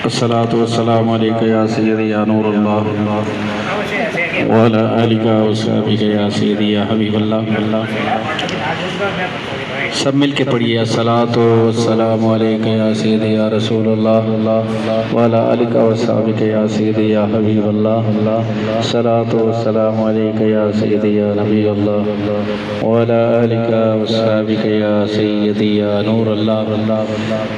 الصلاة والسلام عليك يا سيدي يا نور الله وعلى آلك وصحبك يا سيدي يا حبیب اللہ. سب مل کے پڑھیے الصلاۃ والسلام علیک یا سیدی یا رسول اللہ وعلی آلک وصحبک یا سیدی یا حبیب اللہ. الصلاۃ والسلام علیک یا سیدی یا نبی اللہ وعلی آلک وصحبک یا سیدی یا نور اللہ.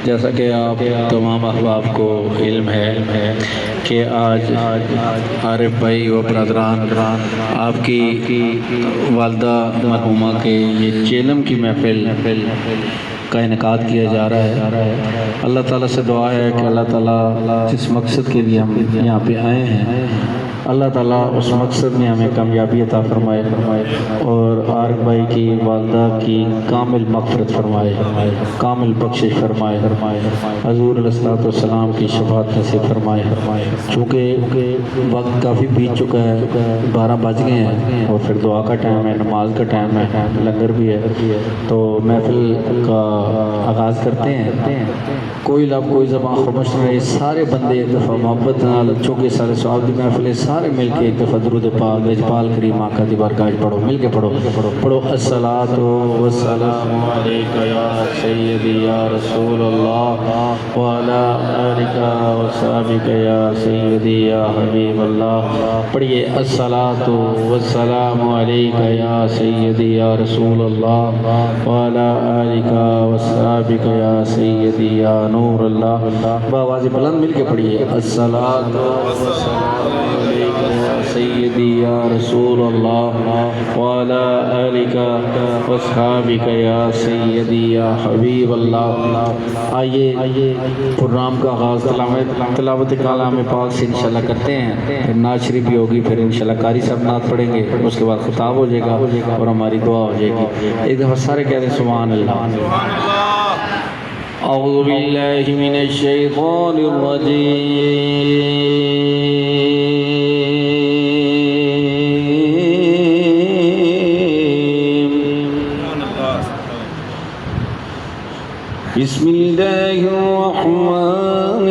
جیسا کہ آپ تمام احباب کو علم ہے کہ آج عارف بھائی و برادران آپ کی والدہ مرحومہ کے یہ چیلم کی محفل کا انعقاد کیا جا رہا ہے. اللہ تعالیٰ سے دعا ہے کہ اللہ تعالیٰ جس مقصد کے لیے ہم یہاں پہ آئے ہیں اللہ تعالیٰ اس مقصد میں ہمیں کامیابی عطا فرمائے اور عارف بھائی کی والدہ کی کامل مغفرت فرمائے, کامل بخشش فرمائے, حضور علیہ الصلوۃ والسلام کی شفاعت نصیب فرمائے. چونکہ وقت کافی بیت چکا ہے, 12 بج گئے ہیں اور پھر دعا کا ٹائم ہے, نماز کا ٹائم ہے, لنگر بھی ہے, تو محفل کا آغاز کرتے ہیں. کوئی لب کوئی زبان خاموش نہ رہے, سارے بندے ایک دفعہ محبت نال چونکہ سارے ثواب دی محفل ہے, سارے مل کے ایک دفعہ درود پاک اجپال کریم آقا دی بارگاہ پڑھو, مل کے پڑھو الصلاۃ والسلام علیک یا سیدی یا رسول اللہ وعلی آلک وصحبک یا سیدی یا حبیب اللہ. پڑھیے الصلاۃ والسلام علیک یا سیدی یا رسول اللہ وعلی آلک وصحبک یا سیدی یا نور اللہ. بآواز بلند مل کے پڑھیے الصلاۃ والسلام علیک یا سیدی یا رسول اللہ وعلی آلک وصحبک یا سیدی یا حبیب اللہ. آئیے پروگرام کا آغاز تلاوت کلام پاک سے انشاءاللہ کرتے ہیں, پھر نعت شریف بھی ہوگی, پھر انشاءاللہ قاری صاحب نعت پڑھیں گے, اس کے بعد خطاب ہو جائے گا اور ہماری دعا ہو جائے گی. ایک دفعہ سارے کہتے ہیں سبحان اللہ. اعوذ باللہ من الشیطان الرجیم. بسم اللہ الرحمن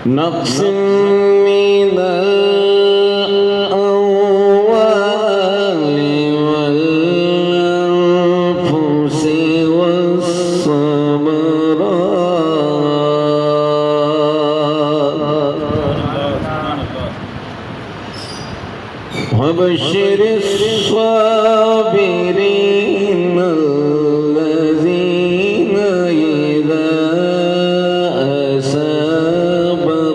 نقص من الأموال والأنفس والثمرات وبشر الصابرين الذين إذا أصابهم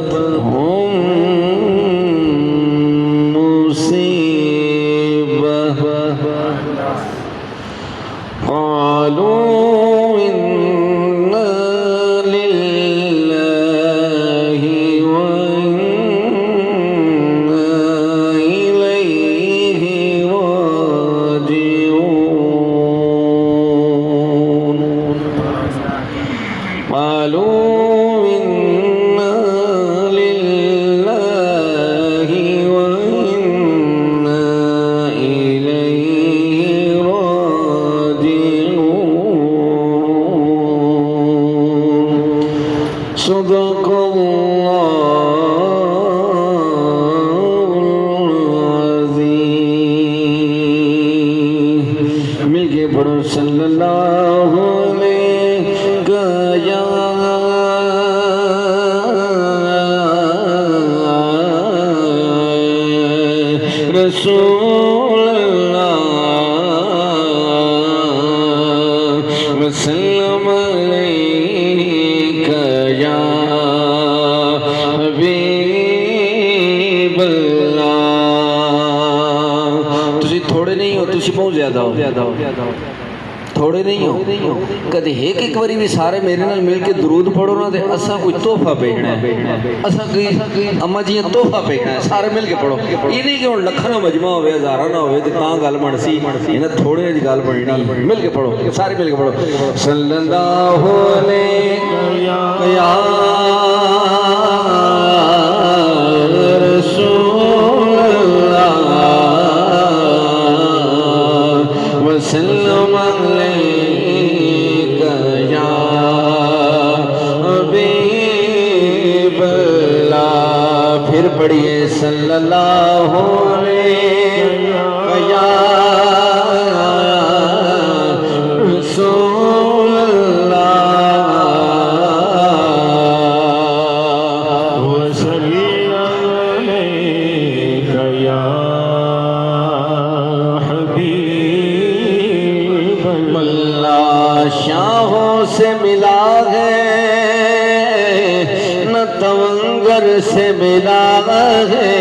العظیم مل کے پڑھو صلی اللہ علیہ یا رسول اللہ وسلم علیک یا حبیب اللہ تسی تھوڑے نہیں ہو تسی بہت زیادہ ہو تھوڑے نہیں ہو کدے ایک باری بھی سارے میرے نال مل کے درود پڑھو نا تے اساں کوئی تحفہ بھیجنا ہے اساں کوئی اما جی تحفہ بھیجنا ہے سارے مل کے پڑھو یہ نہیں کہ ہن لکھاں نہ مجمع ہوے ہزاراں نہ ہوے تے تاں گل بن سی انہاں تھوڑے دی گل بننی مل کے پڑھو سارے مل کے پڑھو صلی اللہ علیہ یا رسول اللہ وسلم علیک یا حبیب اللہ پھر پڑھیے صلی اللہ علیہ یا رسول اللہ وسلم علیک یا شاہوں سے ملا ہے نہ تونگر سے ملا ہے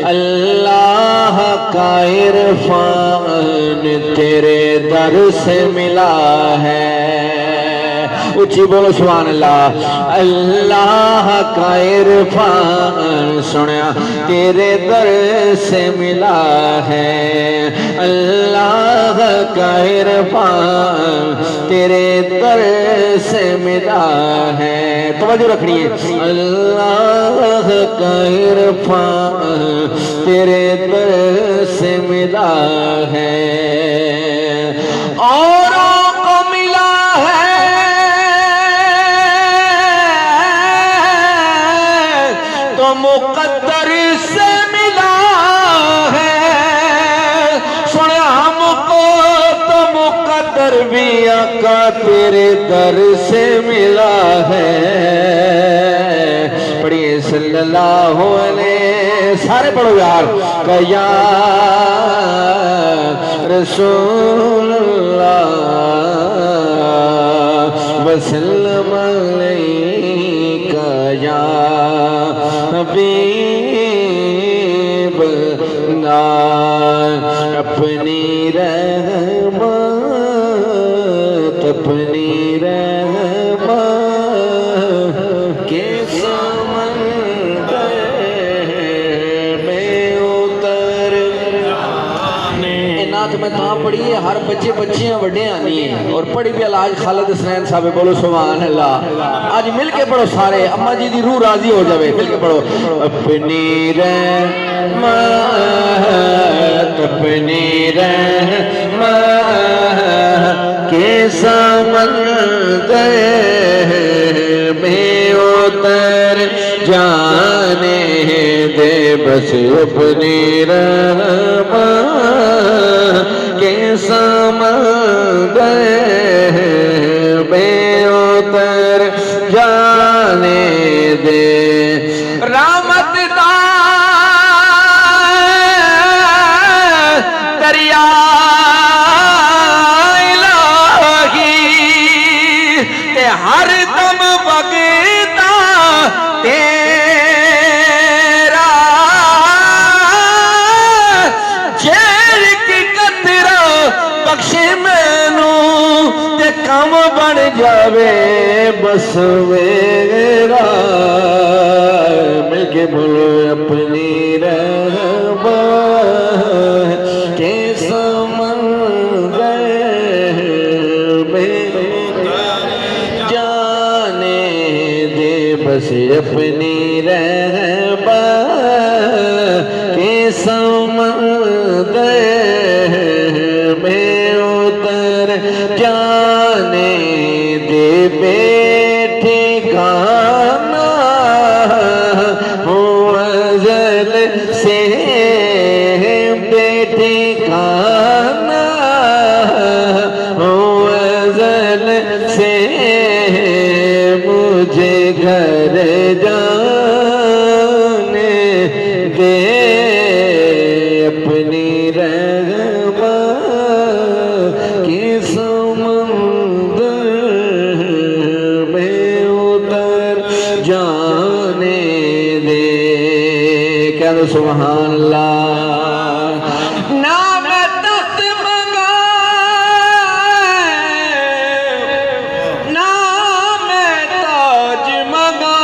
اللہ کا عرفان تیرے در سے ملا ہے اچھی بولو سبحان اللہ اللہ کا عرفان سنیا تیرے در سے ملا ہے اللہ کا عرفان تیرے در سے ملا ہے توجہ رکھنی ہے اللہ کا عرفان تیرے در سے ملا ہے اوروں کو ملا ہے تو مقدر سے ملا ہے سنے ہم کو تو مقدر بھی آقا تیرے در سے ملا ہے پڑھیے صلی اللہ علیہ سارے پڑھو یار کہ یا رسول اللہ وسلم علیک یا حبیب اللہ اپنی رحمت کے سمندر میں اتر نعت میں کہاں پڑھی ہے ہر بچے بچیاں وڈے آنی ہیں اور پڑھی بھی علاج خالد حسنین صاحب بولو سبحان اللہ آج مل کے پڑھو سارے اماں جی دی روح راضی ہو جاوے مل کے پڑھو اپنی رحمت کے سمندر میں اتر جانے دے بس اپنی رحمت کے سمندر میں اتر جانے دے رحمت دا دریا الہی تے ہر دم بگتا تیرا جیل کی قطرہ بخش مینوں تے کم بن جاوے بس میرا مل کے بولو اپنی رحمت کے سمندر میں جانے دے بس اپنی رحمت کے سمندر میں اتر جانے دے کہہ سبحان اللہ نام تخت منگا نام تاج منگا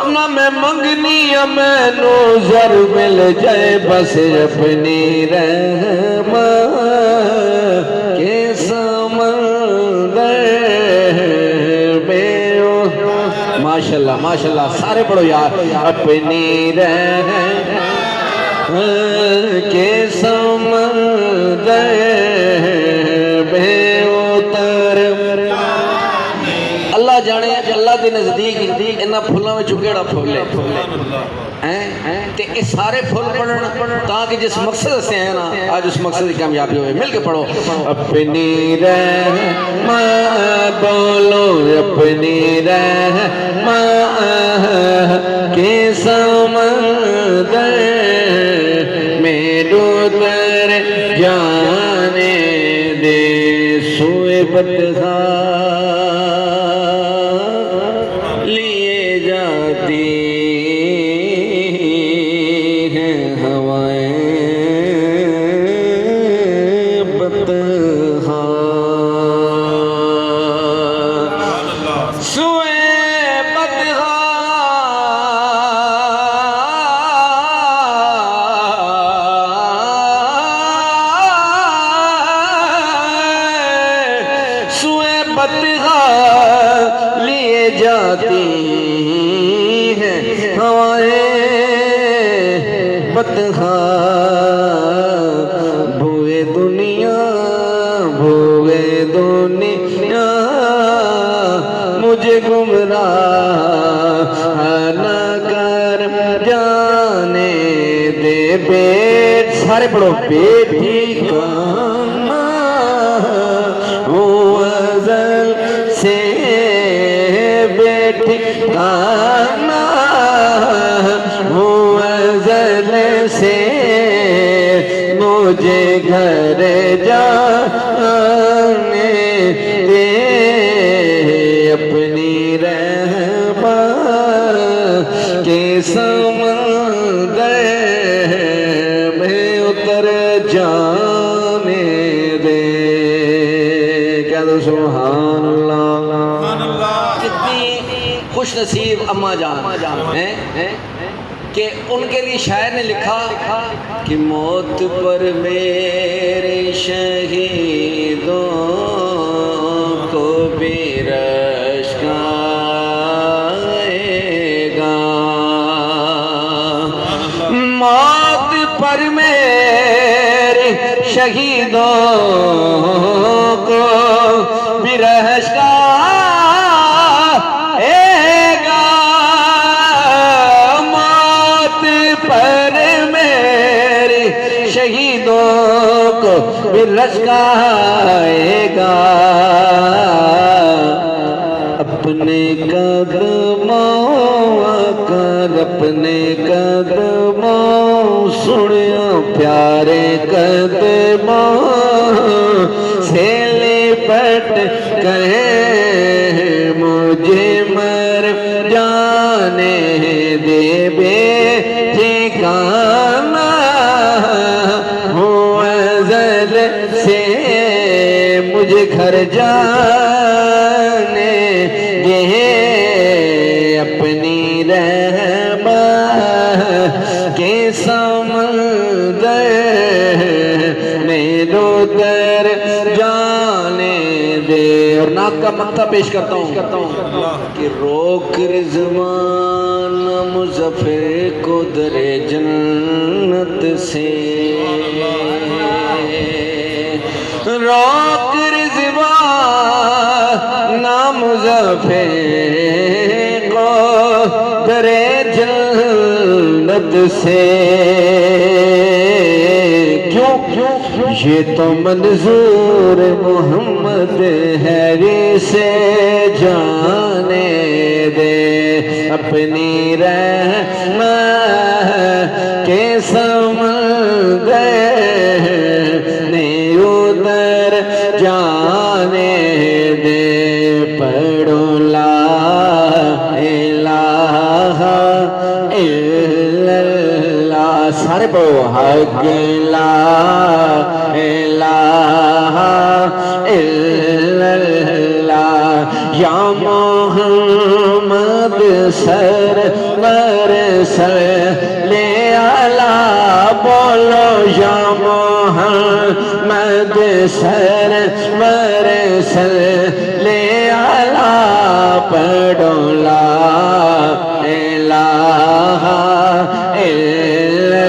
نہ میں منگنی میں نو زر مل جائے بس اپنی رحمت کے سمندر میں ماشاءاللہ ماشاءاللہ سارے پڑھو یار اپنی رحمت کے سمندر میں اتر اللہ جانے اللہ دے نزدیک انہا پھولاں میں چکیڑا پھولے تے اس سارے پھول پڑھنا تاکہ جس مقصد سے ہیں نا آج اس مقصد کی کامیابی ہوئے مل کے پڑھو اپنی رحمت بولو اپنی رحمت کے سمندر میں ڈوبر جانے دے سوئے بتخا لیے جاتی لیے جاتی ہیں ہوائیں بتخا بھوئے دنیا مجھے گمراہ نہ کر جانے دے بیٹ سارے پڑھو بیٹی کا سے بیٹھ آنا وہ ازل سے مجھے گھر جانے دے اپنی رحمت کے سمندر میں اتر جانے دے کہہ دو سبحان اللہ کتنی خوش نصیب اماں جان ہیں کہ ان کے لیے شاعر نے لکھا کہ موت پر میرے شہیدوں کو بھی رشک آئے گا موت پر میرے شہیدوں کو بھی رشک شہیدوں کو بھی لشکائے گا اپنے قدموں کر اپنے قدموں سنیا پیارے قدموں سے لپٹ کر مجھے مر جانے دے بے ٹھکانہ سے مجھے گھر جانے دے اپنی رحمت کے سمندر میں ڈوبر جانے دے اور ناک کا مقطع پیش کرتا ہوں کہ روک رضوان مظفر کو در جنت سے روک رضوان مظفر کو در جنت سے کیوں یہ تو منظور محمد ہے سے جانے دے اپنی رحمت کے سمندر نے ادھر جانے دے پڑھو لا الہ الا اللہ سارے پڑھو حق لا الہ الا اللہ یا محمد سرور صلی علی بولو یا محمد سرور صلی علی پڑھو لا الہ الا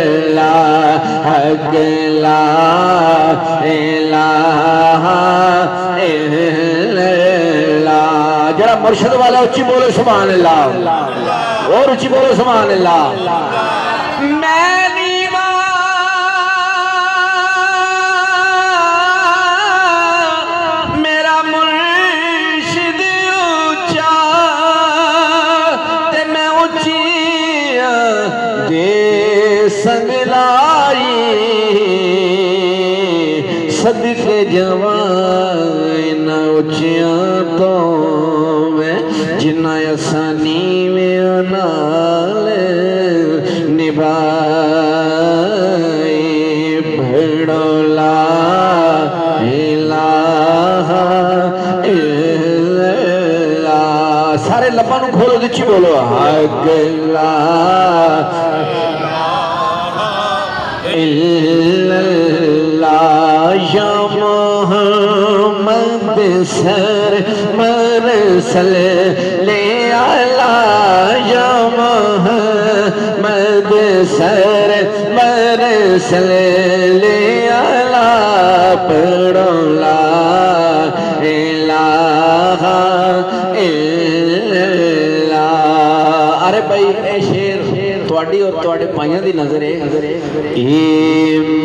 اللہ حق لا الہ الا اللہ جرا مرشد والا اچھی بولو سبحان اللہ اور اچھی بولو سبحان اللہ میں میرا مرشد اچھا تے میں اچھی دے سنگلائی صدقے جوان اچھیاں تو میں جنہ آسانی میں انال نبھائی بھڑو لا الہ الا اللہ سارے لبانوں کھولو دچی بولو حق لا الا اللہ یا محمد سرور صلی علی یا محمد سرور صلی علی پڑھو لا الہ الا اللہ ارے بھائی اے شیر تواڈی اور تواڈے بھائیاں دی نظر ہے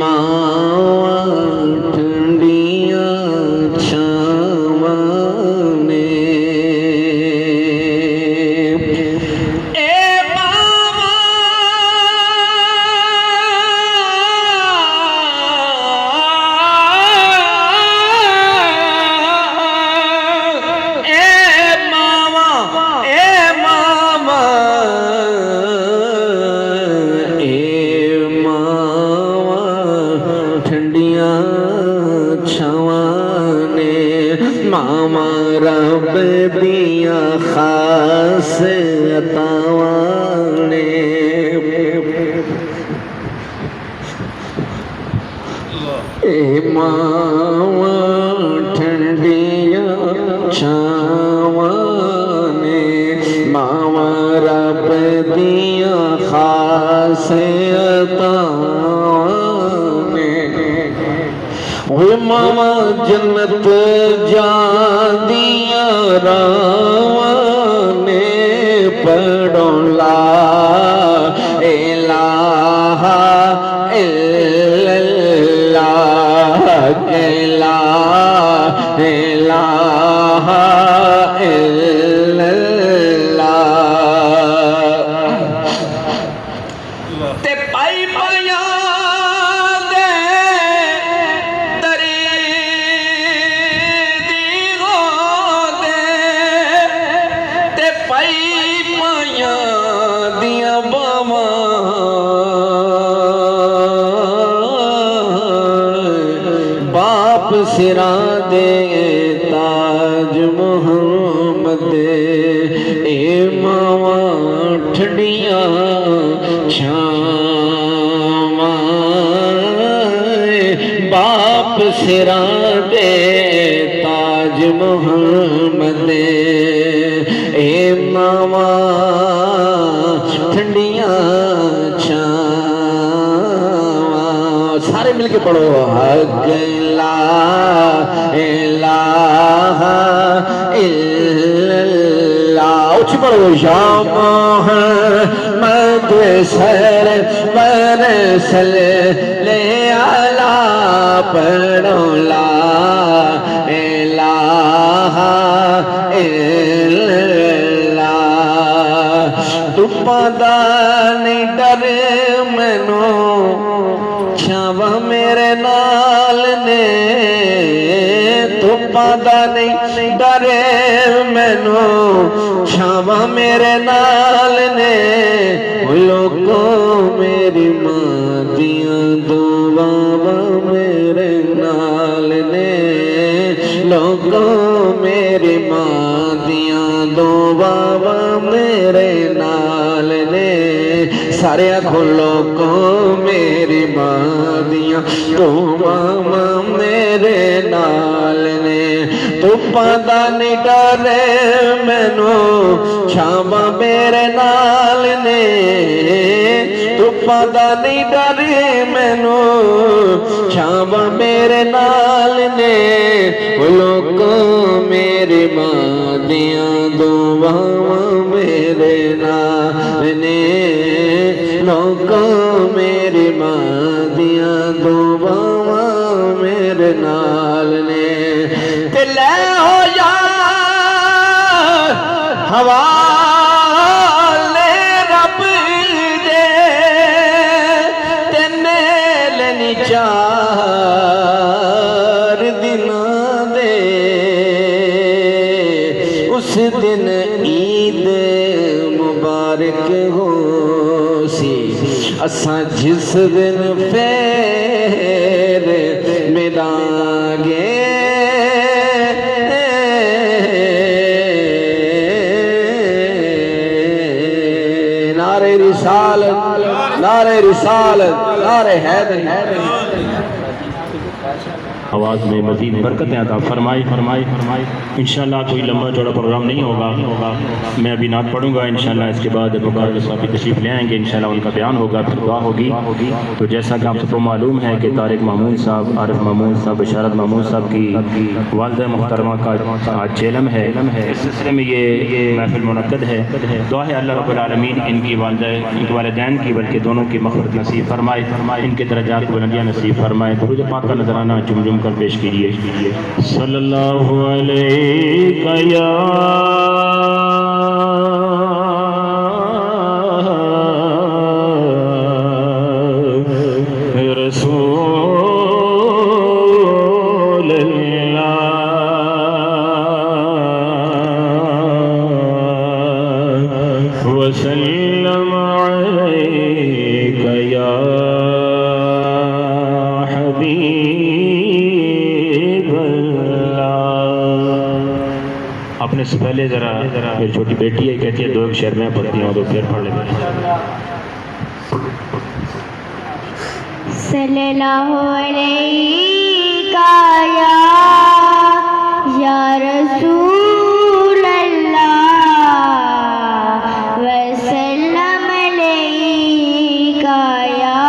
ایمان ٹھنڈیاں چھاواں نے ماما رب دیاں خاص عطاواں نے اے ماما ٹھنڈیاں چھاواں نے ماما رب دیاں خاص عطاواں نے وہ ماما جنت جان دیا راواں نے پڑھو لا الہ الا اللہ لا الہ الا اللہ تے پائی پائیاں باپ سراں دے تاج محمد اے ماواں ٹھنڈیاں چھاواں باپ سراں دے تاج محمد اے ماواں ٹھنڈیاں چھاواں سارے مل کے پڑھو حق لا الہ الا اللہ اچھی پڑھو یا محمد سرور صلی علی پڑھو لا الہ الا اللہ تپاں دا نہیں ڈر مینوں چھاواں میرے نال نے تپاں دا نہیں ڈر مینوں چھاواں میرے نال نے لوگوں میری ماں دعا میرے نال نے سارے کھولو کو میری ماں دیاں دعا میرے نال نے دھوپاں دا نہیں ڈرے مینو چھاواں میرے نال نے دھوپاں دا نہیں ڈرے مینو چھاواں میرے نال نے لوکو میری ماں دیاں دعاواں میرے نال نے لوکو میری ماں دیاں دعاواں میرے نال نے تے لے ہو یار حوالے رب دے تے میل نی چار دناں دے اس دن عید مبارک ہو سی اساں جس دن پھر ملیں گے نعرہ رسالت نعرہ رسالت نعرہ حیدر آواز میں مزید برکتیں عطا فرمائی انشاءاللہ کوئی لمبا چوڑا پروگرام نہیں ہوگا میں ابھی نعت پڑھوں گا انشاءاللہ اس کے بعد مقرر صاحب تشریف لے آئیں گے انشاءاللہ ان کا بیان ہوگا پھر دعا ہوگی تو جیسا کہ آپ سب کو معلوم ہے کہ طارق مامون صاحب عارف مامون صاحب بشارت مامون صاحب کی والدہ محترمہ کا آج چیلم ہے اس سلسلے میں یہ محفل منعقد ہے دعا ہے اللہ رب العالمین ان کی والدہ ان کے والدین کی بلکہ دونوں کی مغفرت نصیب فرمائے ان کے درجات کو بلندیاں نصیب فرمائے درود پاک کا نذرانہ جم کر پیش کیجیے صلی اللہ علیہ یا رسول اللہ وسلم علیک یا اپنے سے پہلے ذرا میری چھوٹی بیٹی ہے کہتی ہے دو ایک شعر میں پڑھتی ہوں تو پھر پڑھ لیتے ہیں صلی اللہ علیہ یا رسول اللہ وسلم علیہ یا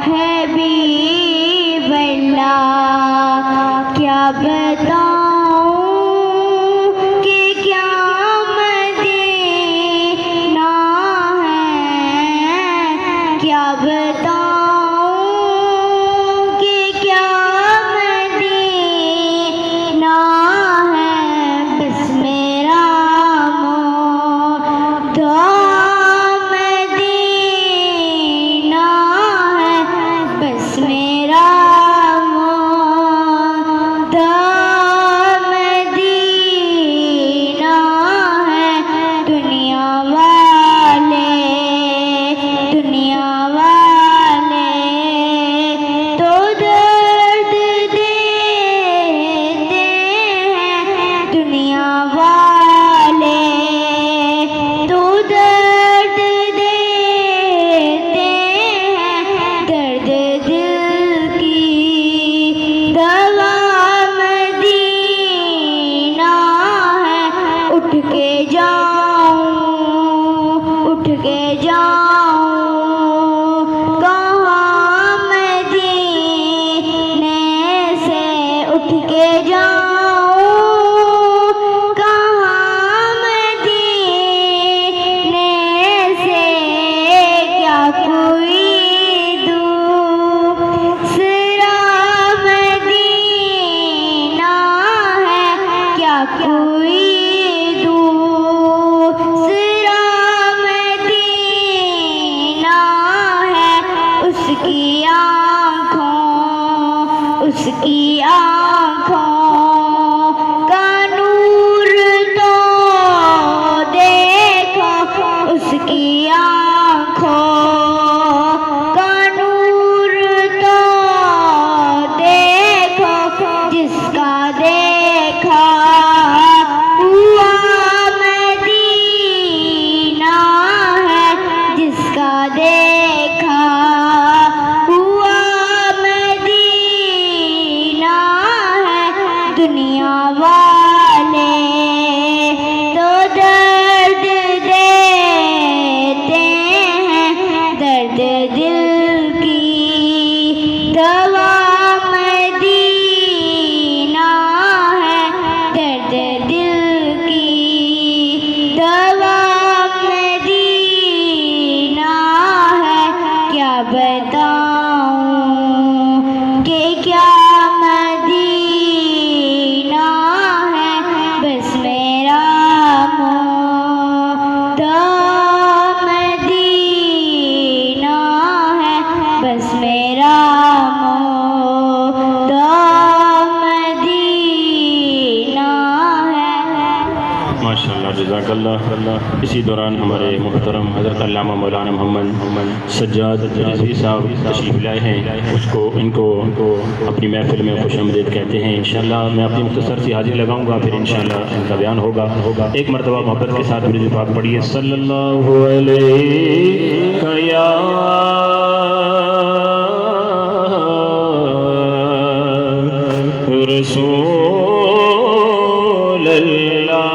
حبیب اللہ کیا بتاؤں ماشاءاللہ جزاک اللہ. اسی دوران ہمارے محترم حضرت علامہ مولانا محمد سجاد رضوی صاحب تشریف لائے ہیں. ان کو اپنی محفل میں خوش آمدید کہتے ہیں. انشاءاللہ میں اپنی مختصر سی حاضری لگاؤں گا، پھر انشاءاللہ ان کا بیان ہوگا. ایک مرتبہ محبت کے ساتھ درود پاک پڑھیے. صلی اللہ علیہ یا رسول اللہ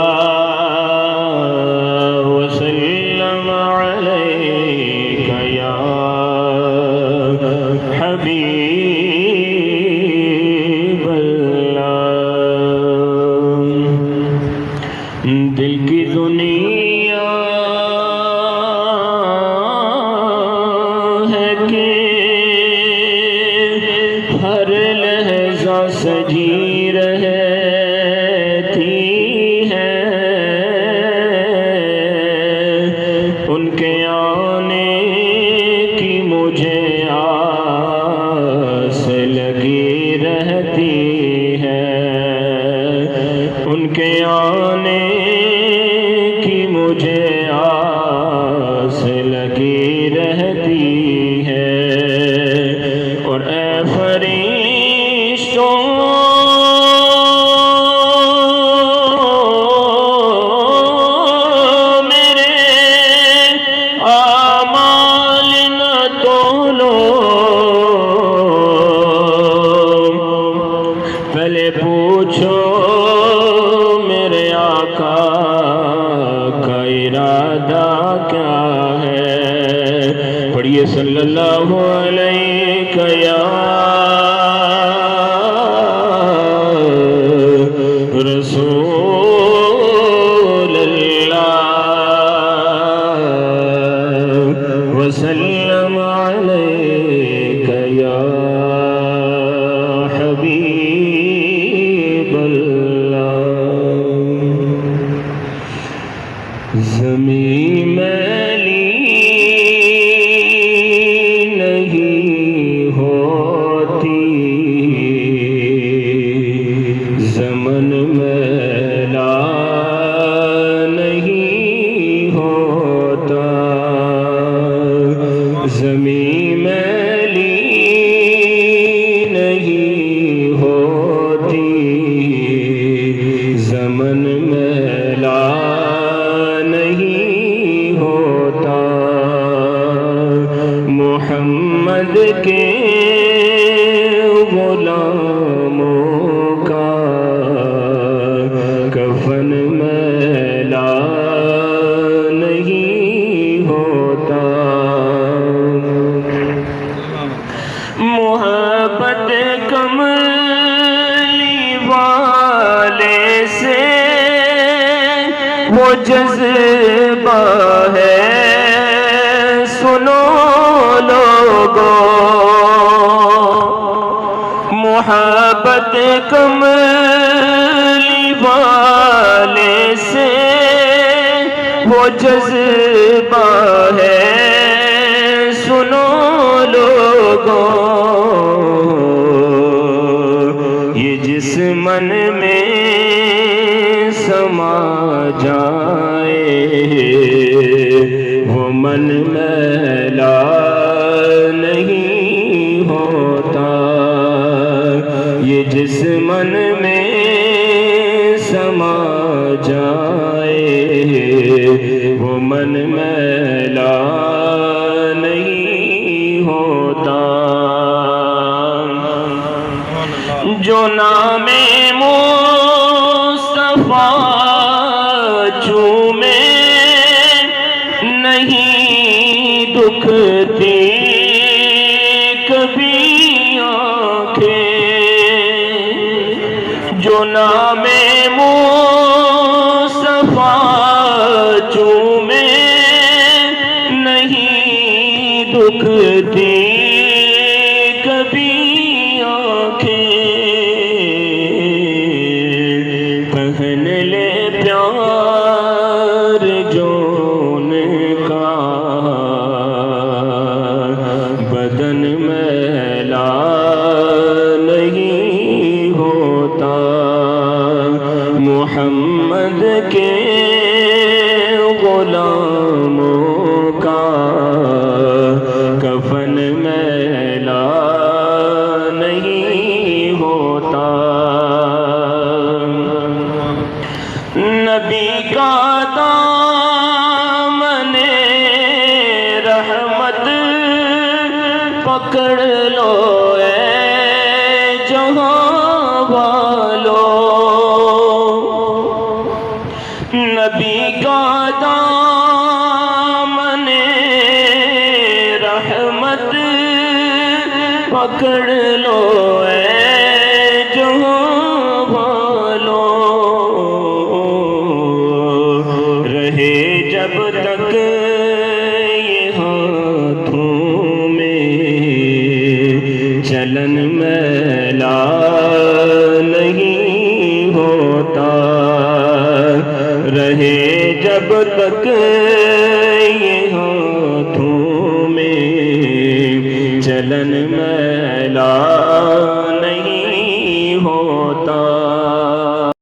وسلم علیک یا حبیب اللہ. دل کی دنیا ہے کہ ہر لحظہ سجی رہتی ہے، ان کے آنے کی مجھے آس لگی رہتی ہے، ان کے آنے کی مجھے آس لگی رہتی ہے. اور اے فرشتوں میرے اعمال نہ تولو، پہلے پوچھو میرے آقا کا ارادہ کیا ہے. پڑھیے صلی اللہ علیہ یا رسول اللہ وسلم علیک یا حبیب اللہ. زمین میلی نہیں ہوتی، زمن میلا نہیں ہوتا. زمین میلی نہیں ہوتی، زمن میلا نہیں ہوتا. محمد کے غلاموں کا کفن میلا نہیں ہوتا. محبت کملی والے سے وہ جذبہ ہے، سنو لوگو. محبت کملی والے سے وہ جذبہ ہے، سنو لوگو. یہ جس من میں سما جائے وہ من میلا نہیں ہوتا. یہ جس من میں سما جائے وہ من میلا نہیں ہوتا. جو نام مصطفیٰ چومے نہیں دکھتی کبھی آنکھیں. جو نام مصطفیٰ چومے نہیں دکھتی کبھی آنکھیں. پہن لے پیار جون کا بدن میلا نہیں ہوتا. غلاموں کا کفن میلا نہیں ہوتا، نبی کا دامن رحمت پکڑ لو اے جہاں والو، نبی کا دامن رحمت پکڑ لو اے جہاں والو، رہے جب تک یہ ہاتھوں میں چلن میلا نہیں ہوتا، رہے جب تک یہ ہاتھوں میں چلن میلا